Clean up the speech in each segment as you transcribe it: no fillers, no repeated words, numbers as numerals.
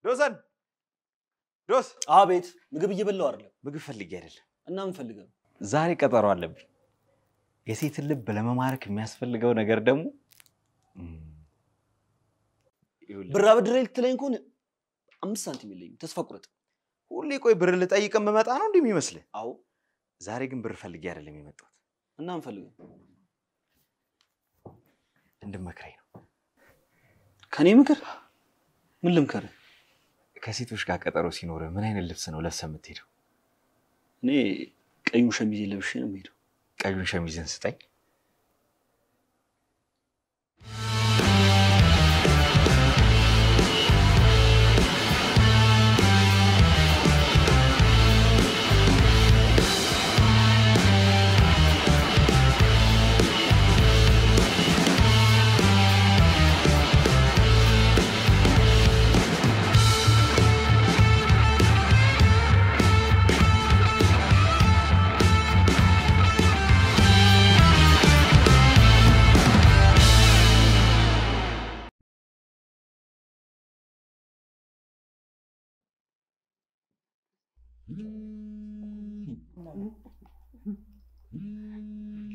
ዶዘን ዶስ አቤት ምግብ እየበላው አይደለም ምግብ ፈልጌ አይደለም እና ምን ፈልገው ዛሬ ቀጠሮ አለብኝ የሴት ልብ ለመማረክ የሚያስፈልገው ነገር ደግሞ ብራ ብድሬ ልትለኝ ኮን 5 ሳንቲም የለኝም ተስፋ ቁረጥ ሁሌ ቆይ ብር ልጠይቅም በመጣ ነው እንደሚመስል አው ዛሬ ግን ብር ፈልጌ አይደለም የመጣሁት እና ምን ፈልገው እንድመክረኝ ነው ከኔ ምክር ምን ልምከር ከሴቶች ጋር ቀጠሮ ሲኖር ምን አይነት ልብስ ነው ለብሰህ የምትሄደው እኔ ቀዩን ሸሚዝ ለብሼ ነው የምሄደው ቀዩን ሸሚዝን ስጠኝ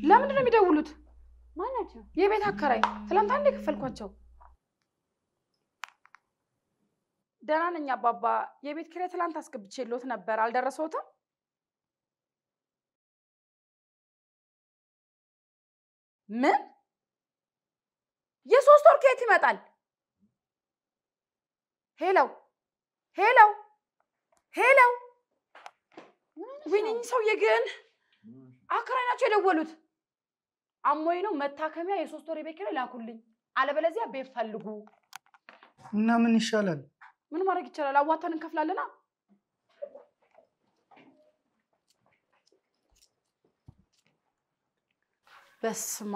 ለምንድን ነው የሚደውሉት ማናቸው የቤት አከራይ ትላንት አንዴ ከፈልኳቸው ደህና ነኝ አባባ የቤት ኪራይ ትላንት አስገብቼልዎት ነበር አልደረሰዎትም ምን የሶስት ወር ከየት ይመጣል ሄሎ ሄሎ ሄሎ ወይኔ ሰውዬ ግን አከራይ ናቸው የደወሉት አሞይ ነው መታከሚያ የሶስት ወር የቤት ኪራይ ላኩልኝ አለበለዚያ ቤት ፈልጉ እና ምን ይሻላል ምን ማድረግ ይቻላል አዋጣን እንከፍላለና በስማ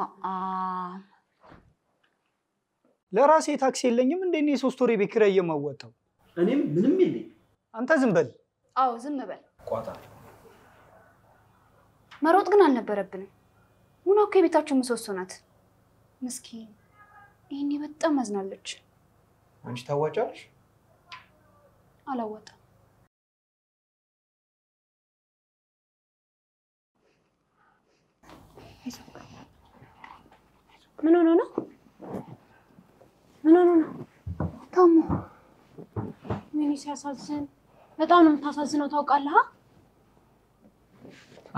ለራሴ ታክሲ የለኝም እንደኔ የሶስት ወር የቤት ኪራይ የማዋጣው እኔም ምንም የለኝ አንተ ዝም በል አዎ ዝም በል ቋጣ መሮጥ ግን አልነበረብንም ሙና እኮ የቤታችሁ ምሰሶ ናት ምስኪን ይሄኔ በጣም አዝናለች አንቺ ታዋጫለሽ አላወጣም ምን ሆነ ነው ታሞ ምን ሲያሳዝን በጣም ነው የምታሳዝነው ታውቃለህ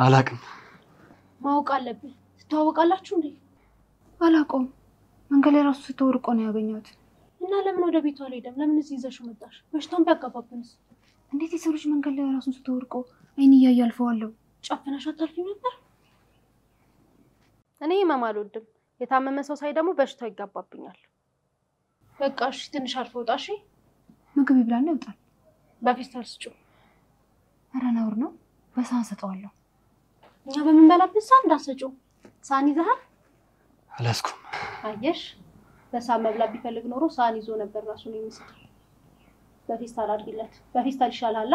አላቅም ማወቅ አለብህ ትተዋወቃላችሁ እንዴ አላውቀውም መንገድ ላይ ራሱ ተወርቆ ነው ያገኘሁት እና ለምን ወደ ቤቷ አልሄደም ለምን እዚህ ይዘሽው መጣሽ በሽታውን ቢያጋባብንስ እንዴት የሰው ልጅ መንገድ ላይ ራሱን ተወርቆ አይን እያየ አልፈዋለሁ ጨፍነሽ አታልፊም ነበር እኔ ህመም አልወድም የታመመ ሰው ሳይ ደግሞ በሽታው ይጋባብኛል በቃ እሺ ትንሽ አርፈው ወጣ እሺ ምግብ ይብላና ይወጣል በፊስታል ስጪው ኧረ ነውር ነው በሳህን ሰጠዋለሁ እኛ በምንበላበት ሳህን እንዳሰጪው ሳህን ይዘሃል አላስኩም አየሽ በሳህን መብላት ቢፈልግ ኖሮ ሳህን ይዞ ነበር ራሱን የሚሰጥ በፊስታል አድርጊለት በፊስታል ይሻላል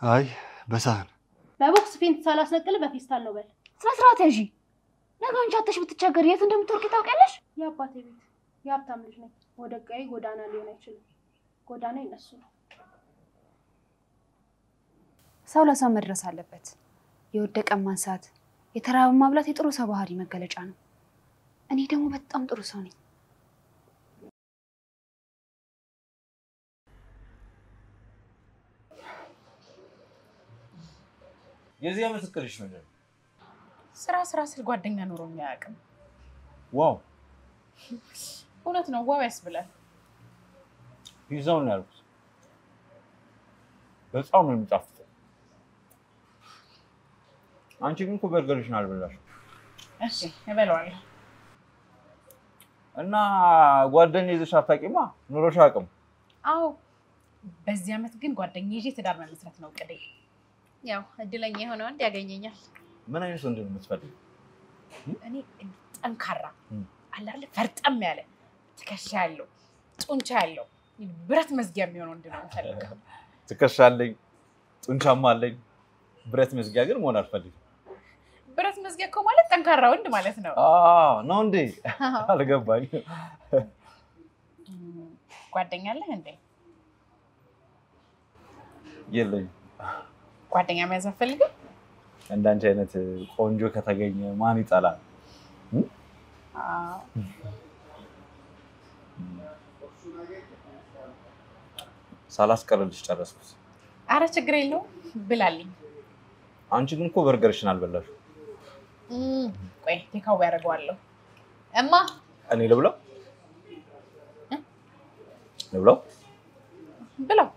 አይ በሳህን በቦክስ ፊንት ሳላስነቅል በፊስታል ነው በል ስራት ያዢ ነገ አንቺ አተሽ ብትቸገር የት እንደምትወርቂ ታውቂያለሽ የአባቴ ቤት የሀብታም ልጅ ነኝ ወደ ቀይ ጎዳና ሊሆን አይችልም ጎዳና ይነሱ ነው ሰው ለሰው መድረስ አለበት የወደቀ ማንሳት የተራበ ማብላት የጥሩ ሰው ባህሪ መገለጫ ነው እኔ ደግሞ በጣም ጥሩ ሰው ነኝ የዚያ መስክርሽ ነው ስራ ስል ጓደኛ ኖሮኝ አያውቅም ዋው እውነት ነው ዋው ያስብላል ፒዛው ነው ያልኩት በጣም ነው የሚጣፍጠው አንቺ ግን እኮ በርገርሽን አልበላሽም እሺ እበላዋለሁ እና ጓደኛ ይዘሽ አታውቂማ ኑሮሽ አቅም አዎ በዚህ አመት ግን ጓደኛ ይዤ ትዳር መመስረት ነው እቅዴ ያው እድለኛ የሆነው አንድ ያገኘኛል ምን አይነት ወንድ ነው የምትፈልጊው እኔ ጠንካራ አላለ ፈርጠም ያለ ትከሻ ያለው ጡንቻ ያለው ብረት መዝጊያ የሚሆነው ወንድ ነው የምፈልገው ትከሻ አለኝ ጡንቻማ አለኝ ብረት መዝጊያ ግን መሆን አልፈልግም ብረት መዝጊያ እኮ ማለት ጠንካራ ወንድ ማለት ነው ነው እንዴ አልገባኝ ጓደኛ አለህ እንዴ? የለኝም። ጓደኛ መያዝ አትፈልግም? እንዳንቺ አይነት ቆንጆ ከተገኘ ማን ይጠላል? ሳላስቀርልሽ ጨረስኩት። አረ ችግር የለውም ብላልኝ። አንቺ ግን እኮ በርገርሽን አልበላሽም። ቆይ ቴካው ያደርገዋለሁ። እማ እኔ ልብላው ልብላው ብለው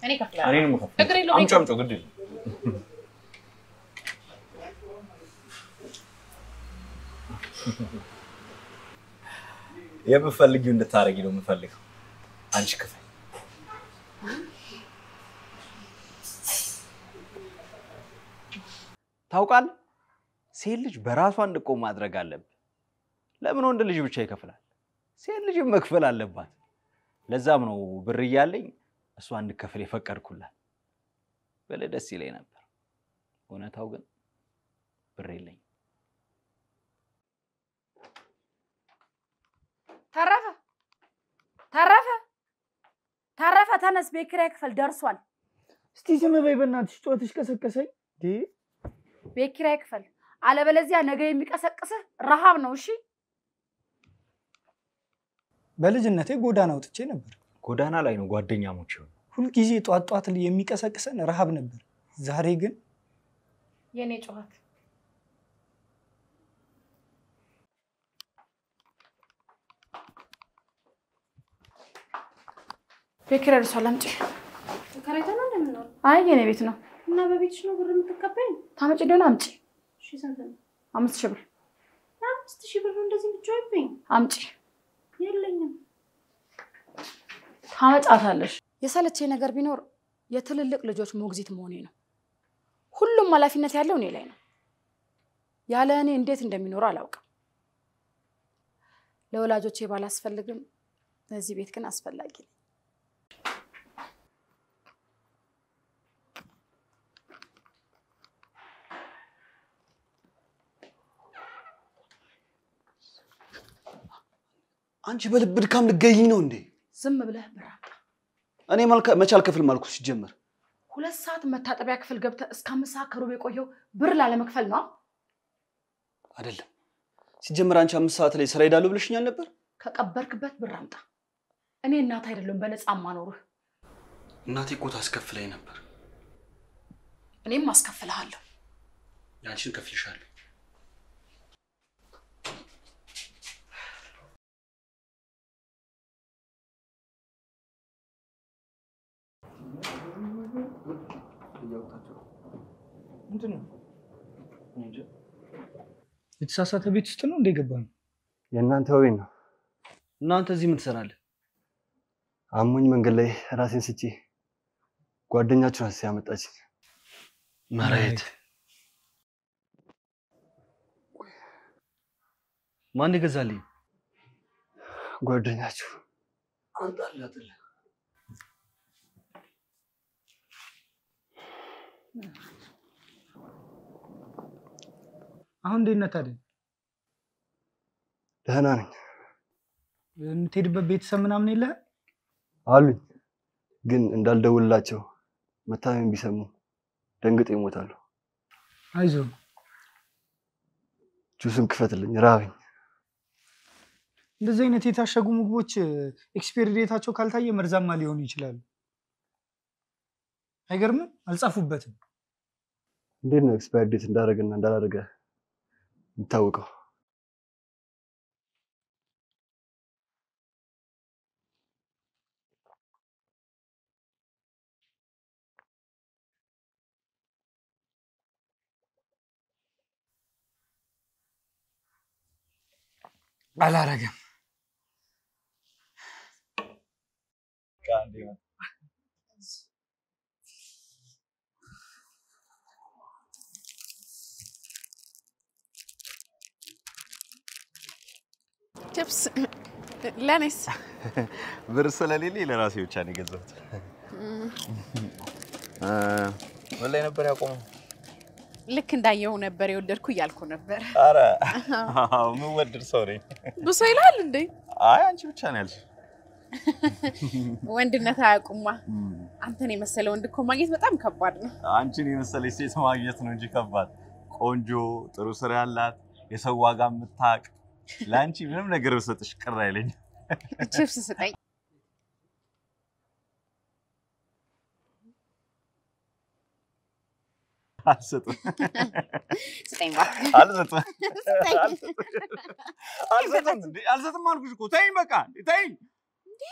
እኔ ከፍላለሁ። እኔንም ከፍላለሁ። ችግር የለውም። አምጪ ግድ የለም። የምፈልጊው እንድታረጊ ነው የምፈልገው። አንቺ ክፈይ። ታውቃለህ፣ ሴት ልጅ በራሷ እንድቆም ማድረግ አለብህ። ለምን ወንድ ልጅ ብቻ ይከፍላል? ሴት ልጅ መክፈል አለባት። ለዛም ነው ብር እያለኝ እሷ እንድከፍል የፈቀድኩላት። በለ ደስ ይለኝ ነበር። እውነታው ግን ብር የለኝም። ተረፈ ተነስ፣ ቤት ኪራይ ክፈል ደርሷል። እስቲ ዝም በይ በእናትሽ፣ ጮትሽ ቀሰቀሰኝ። ቤት ኪራይ ክፈል፣ አለበለዚያ ነገ የሚቀሰቅስህ ረሃብ ነው። እሺ በልጅነቴ ጎዳና ወጥቼ ነበር። ጎዳና ላይ ነው ጓደኛሞች ይሆን? ሁልጊዜ ጧት ጧት የሚቀሰቅሰን ረሃብ ነበር። ዛሬ ግን የኔ ጩኸት ቤት ኪራይ ደርሷል። አምጪ። ተከራይተህ ነው እንደምንኖር? አይ የኔ ቤት ነው። እና በቤትሽ ነው ብር የምትቀበይኝ? ታመጪ እንደሆነ አምጪ። እሺ ስንት ነው? 5000 ብር። 5000 ብር ነው እንደዚህ የምትጮይብኝ? አምጪ። የለኝም። ታመጫታለሽ። የሰለቸኝ ነገር ቢኖር የትልልቅ ልጆች ሞግዚት መሆኔ ነው። ሁሉም ኃላፊነት ያለው እኔ ላይ ነው። ያለ እኔ እንዴት እንደሚኖር አላውቅም። ለወላጆቼ ባላስፈልግም ለዚህ ቤት ግን አስፈላጊ ነው። አንቺ በልብ ድካም ልትገይኝ ነው እንዴ? ዝም ብለህ ብራ። እኔ መቼ አልከፍልም አልኩት ሲጀመር። 2 ሰዓት መታጠቢያ ክፍል ገብተህ እስከ 5 ሰዓት ከሩብ የቆየው ብር ላለመክፈል ነው አይደለም? ሲጀመር አንቺ 5 ሰዓት ላይ ስራ ሄዳለሁ ብለሽኛል ነበር። ከቀበርክበት ብር አምጣ። እኔ እናት አይደለም በነፃ ማኖርህ። እናቴ እኮ ታስከፍለኝ ነበር። እኔም አስከፍልሃለሁ። ያንቺን ከፍልሻለሁ። ምንድነው? የተሳሳተ ቤት ውስጥ ነው እንደ ገባን? የእናንተ ወይ ነው? እናንተ እዚህ ምን ትሰራለህ? አሞኝ መንገድ ላይ ራሴን ስጪ ጓደኛችሁ ናት ያመጣች። መሬት ማን ይገዛልኝ? ጓደኛችሁ አንጣላጥላ አሁን እንዴት ነህ ታዲያ? ደህና ነኝ። የምትሄድበት ቤተሰብ ምናምን የለህ? አሉኝ፣ ግን እንዳልደውልላቸው መታመም ቢሰሙ ደንግጠው ይሞታሉ። አይዞህ። ጁስን ክፈትልኝ፣ ራበኝ። እንደዚህ አይነት የታሸጉ ምግቦች ኤክስፓየሪ ዴታቸው ካልታየ መርዛማ ሊሆኑ ይችላሉ። አይገርምም? አልጻፉበትም። እንዴት ነው ኤክስፓየሪ ዴት እንዳደረገና እንዳላደረገ የሚታወቀው? አላረገም። ቺፕስ ለኔስ ብር ስለሌለኝ ለራሴ ብቻ ነው የገዛሁት። ወላይ ነበር ያቆመው። ልክ እንዳየው ነበር የወደድኩ እያልኩ ነበር። አረ ምን ወድር ሰው ነኝ። ብሶ ይላል እንዴ? አይ አንቺ ብቻ ነው ያልሽ። ወንድነት አያውቁማ። አንተን የመሰለ ወንድ እኮ ማግኘት በጣም ከባድ ነው። አንቺን የመሰለች ሴት ማግኘት ነው እንጂ ከባድ። ቆንጆ፣ ጥሩ ስራ ያላት፣ የሰው ዋጋ የምታውቅ ለአንቺ ምንም ነገር ብሰጥሽ ቅር አይለኝም። ቺፕስ ስጠኝ። አልሰጥም። ስጠኝ እባክህ። አልሰጥም። አልሰጥም አልኩሽ እኮ። ተይኝ በቃ ተይኝ።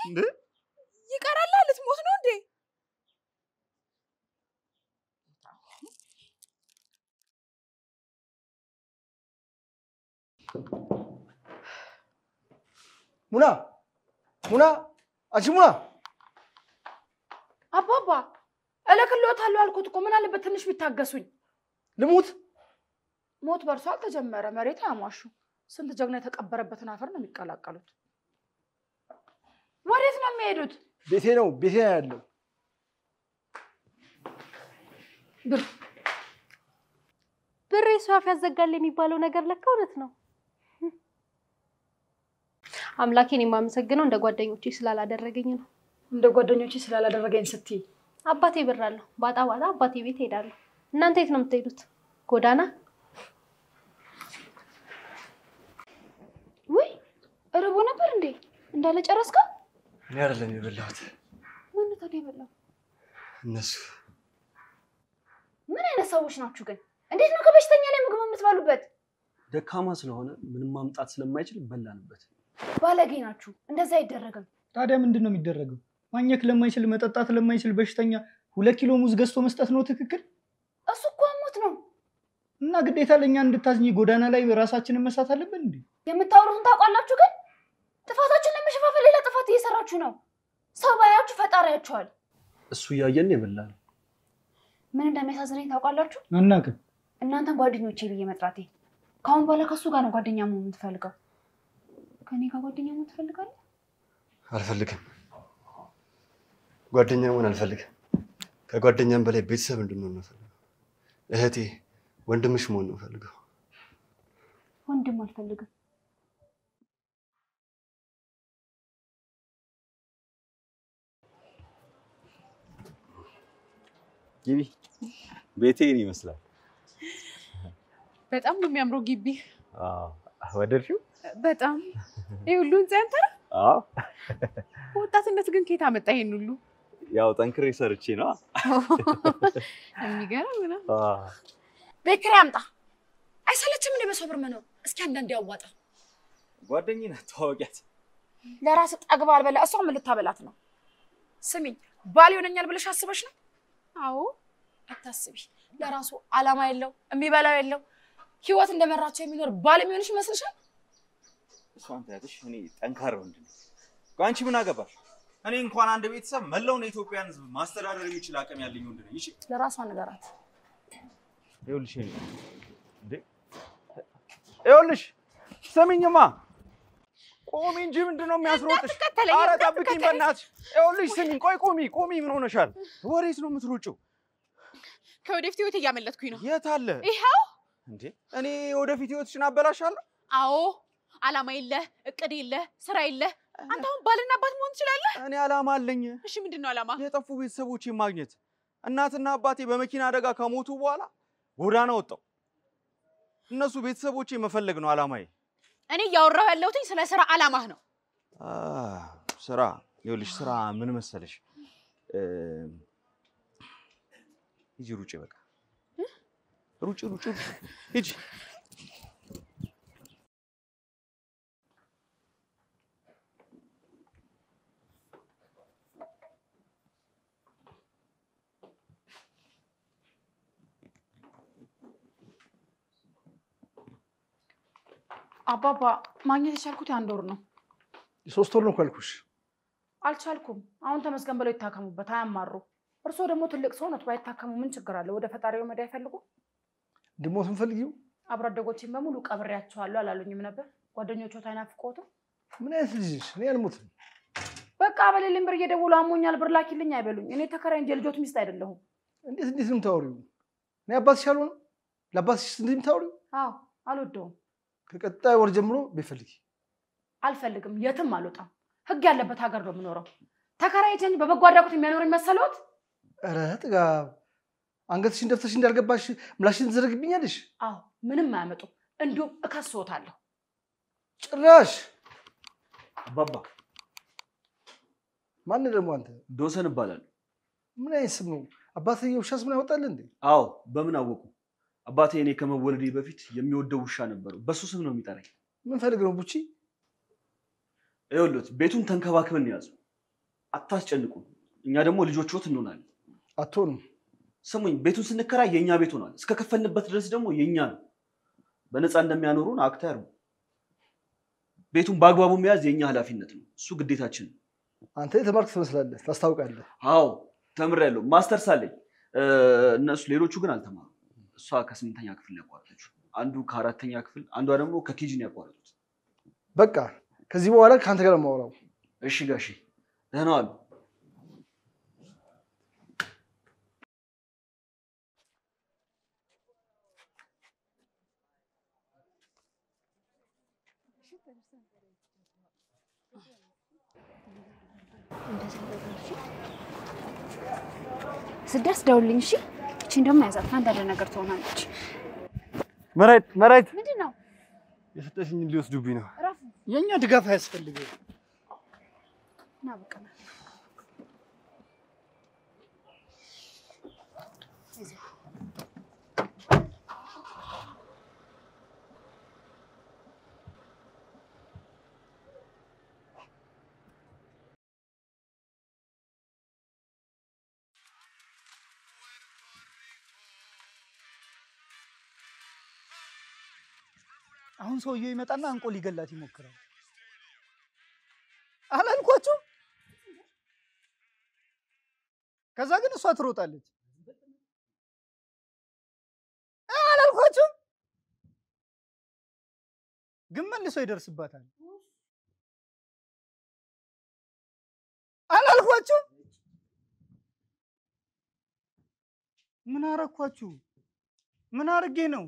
እንዴ ይቀራል ልትሞት ነው እንዴ? ሙና አንቺ ሙና አባባ እልክልዎታለሁ አልኩት እኮ ምን አለበት ትንሽ ቢታገሱኝ። ልሙት ሞት በርሶ አልተጀመረ። መሬት ያሟሹ ስንት ጀግና የተቀበረበትን አፈር ነው የሚቀላቀሉት። ወዴት ነው የሚሄዱት? ቤቴ ነው ያለው። ብር የሰው አፍ ያዘጋል የሚባለው ነገር ለካ እውነት ነው። አምላኬን የማመሰግነው እንደ ጓደኞቼ ስላላደረገኝ ነው። እንደ ጓደኞቼ ስላላደረገኝ ስትይ? አባቴ ብር አለው። ባጣ አባቴ ቤት ሄዳለሁ። እናንተ የት ነው የምትሄዱት? ጎዳና? ወይ እርቦ ነበር እንዴ? እንዳለ ጨረስከው? እኔ አይደለም የበላሁት። ማን ነው ታዲያ የበላው? እነሱ። ምን አይነት ሰዎች ናችሁ ግን? እንዴት ነው ከበሽተኛ ላይ ምግብ የምትበሉበት? ደካማ ስለሆነ ምንም ማምጣት ስለማይችል በላንበት። ባለጌ ናችሁ። እንደዛ አይደረግም። ታዲያ ምንድነው የሚደረገው? ማኘክ ለማይችል መጠጣት ለማይችል በሽተኛ 2 ኪሎ ሙዝ ገዝቶ መስጠት ነው ትክክል? እሱ እኮ ሞት ነው። እና ግዴታ ለኛ እንድታዝኝ ጎዳና ላይ ራሳችንን መሳት አለብን እንዴ? የምታወሩትን ታውቃላችሁ ግን ጥፋታችሁን ለመሸፋፈል ሌላ ጥፋት እየሰራችሁ ነው። ሰው ባያችሁ ፈጣሪ ያችኋል። እሱ ያየን ይበላል። ምን እንደሚያሳዝነኝ ታውቃላችሁ? አናውቅም። እናንተን ጓደኞቼ ብዬ መጥራቴ። ካሁን በኋላ ከሱ ጋር ነው ጓደኛ መሆን የምትፈልገው። ከኔ ጋር ጓደኛ መሆን ትፈልጋለህ? አልፈልግም። ጓደኛ መሆን አልፈልግም። ከጓደኛም በላይ ቤተሰብ እንድንሆን ነው ፈልገው። እህቴ ወንድምሽ መሆን ነው ፈልገው። ወንድም አልፈልግም። ግቢ። ቤቴን ይመስላል። በጣም ነው የሚያምረው ግቢ። ወደድሽው? በጣም ይሄ ሁሉ ህንጻ ያንተ ነው? አዎ። ወጣትነት ግን ከየት አመጣ ይሄን ሁሉ? ያው ጠንክሬ ሰርቼ ነው። የሚገርም ነው። ቤት ኪራይ አምጣ። አይሰለችም እንዴ በሰው ብር መኖር? እስኪ አንዳንዴ ያዋጣ። ጓደኛዬ ናት፣ ተዋወቂያት። ለራስ ጠግባ አልበላ እሷ ምን ልታበላት ነው? ስሚኝ ባል ይሆነኛል ብለሽ አስበሽ ነው? አዎ። አታስቢ። ለራሱ አላማ የለው የሚበላው የለው ህይወት እንደመራቸው የሚኖር ባል የሚሆንሽ ይመስልሻል? እሷን ታያትሽ። እኔ ጠንካራ ወንድ ነኝ። አንቺ ምን አገባሽ? እኔ እንኳን አንድ ቤተሰብ መላውን የኢትዮጵያን ህዝብ ማስተዳደር የሚችል አቅም ያለኝ ወንድ ነኝ። እሺ ለራሷ ነገራት። ይኸውልሽ እንዴ ይኸውልሽ ስሚኝማ፣ ቆሚ እንጂ ምንድነው የሚያስሮጥሽ? ኧረ ጠብቂኝ በእናትሽ። ይኸውልሽ ስሚኝ፣ ቆሚ። ምን ሆነሻል? ወዴት ነው የምትሮጪው? ከወደፊት ህይወት እያመለጥኩኝ ነው። የት አለ? ይኸው። እንዴ እኔ ወደፊት ህይወትሽን አበላሻለሁ? አዎ። አላማ የለህ፣ እቅድ የለህ፣ ስራ የለህ። አንተ አሁን ባልና አባት መሆን ትችላለህ? እኔ አላማ አለኝ። እሺ ምንድነው አላማ? የጠፉ ቤተሰቦቼን ማግኘት። እናትና አባቴ በመኪና አደጋ ከሞቱ በኋላ ጎዳና ወጣው። እነሱ ቤተሰቦቼ መፈለግ ነው አላማዬ። እኔ እያወራሁ ያለሁት ስለ ስራ አላማህ ነው። ስራ ይኸውልሽ፣ ስራ ምን መሰለሽ፣ ሂጂ ሩጪ፣ በቃ ሩጪ ሂጂ። አባባ ማግኘት የቻልኩት የ1 ወር ነው። የ3 ወር ነው ካልኩሽ። አልቻልኩም። አሁን ተመስገን ብለው ይታከሙበት፣ አያማሩ። እርስዎ ደግሞ ትልቅ ሰው ነው፣ ባይታከሙ ምን ችግር አለ? ወደ ፈጣሪው መዳ አይፈልጉ? ድሞት እንፈልጊው። አብሮ አደጎቼን በሙሉ ቀብሬያቸዋለሁ አላሉኝም ነበር? ጓደኞቹ አይናፍቆትም? ምን አይነት ልጅ ነሽ? እኔ አልሞትም። በቃ በሌሊም ብር እየደወሉ አሞኛል ብር ላኪልኝ አይበሉኝ። እኔ ተከራይ እንጂ ልጆት ሚስት አይደለሁም። እንዴት ነው የምታወሪው? እኔ አባትሽ አልሆነ ለአባትሽ እንዴት የምታወሪው? አዎ አልወደውም። ከቀጣይ ወር ጀምሮ ቤፈልጊ አልፈልግም። የትም አልወጣም። ህግ ያለበት ሀገር ነው የምኖረው። ተከራይቼ እንጂ በበጎ አድራጎት የሚያኖረኝ መሰሎት? ኧረ ጥጋብ አንገትሽን ደፍተሽ እንዳልገባሽ ምላሽን ትዘረግብኛለሽ። አዎ ምንም አያመጡም። እንዲሁም እከስዎታለሁ። ጭራሽ አባባ ማን ደግሞ አንተ? ዶሰን እባላለሁ። ምን አይነት ስም ነው? አባትህ የውሻ ስም ያወጣልህ እንዴ? አዎ በምን አወቁ? አባቴ እኔ ከመወለዴ በፊት የሚወደው ውሻ ነበረው። በሱ ስም ነው የሚጠራኝ። ምን ፈልግ ነው ቡቺ? ይኸውልህ ቤቱን ተንከባክበን ያዙ። አታስጨንቁ። እኛ ደግሞ ልጆችዎት እንሆናለን። አትሆንም። ስሙኝ፣ ቤቱን ስንከራይ የኛ ቤት ሆኗል። እስከ ከፈልንበት ድረስ ደግሞ የኛ ነው። በነፃ እንደሚያኖሩን አክታ ያርጉ። ቤቱን በአግባቡ መያዝ የኛ ኃላፊነት ነው። እሱ ግዴታችን ነው። አንተ የተማርክ ትመስላለህ፣ ታስታውቃለህ። አዎ ተምሬያለሁ፣ ማስተርስ አለኝ። እነሱ ሌሎቹ ግን አልተማሩም። እሷ ከ8ኛ ክፍል ነው ያቋረጠችው። አንዱ ከ4ኛ ክፍል፣ አንዷ ደግሞ ከኬጂ ነው ያቋረጡት። በቃ ከዚህ በኋላ ከአንተ ጋር ማውራው። እሺ ጋሺ፣ ደህና ዋሉ። ስደርስ ደውልኝ እሺ። እቺን ደግሞ ያዛት አንዳንድ ነገር ትሆናለች። መራይት ምንድን ነው? የሰጠሽኝ ሊወስዱብኝ ነው። እረፉ። የኛ ድጋፍ አያስፈልግም። ና በቃ ና። አሁን ሰውየው ይመጣና አንቆ ሊገላት ይሞክራል። አላልኳችሁ? ከዛ ግን እሷ ትሮጣለች። አላልኳችሁ? ግን መልሶ ይደርስባታል። አላልኳችሁ? ምን አረኳችሁ? ምን አርጌ ነው?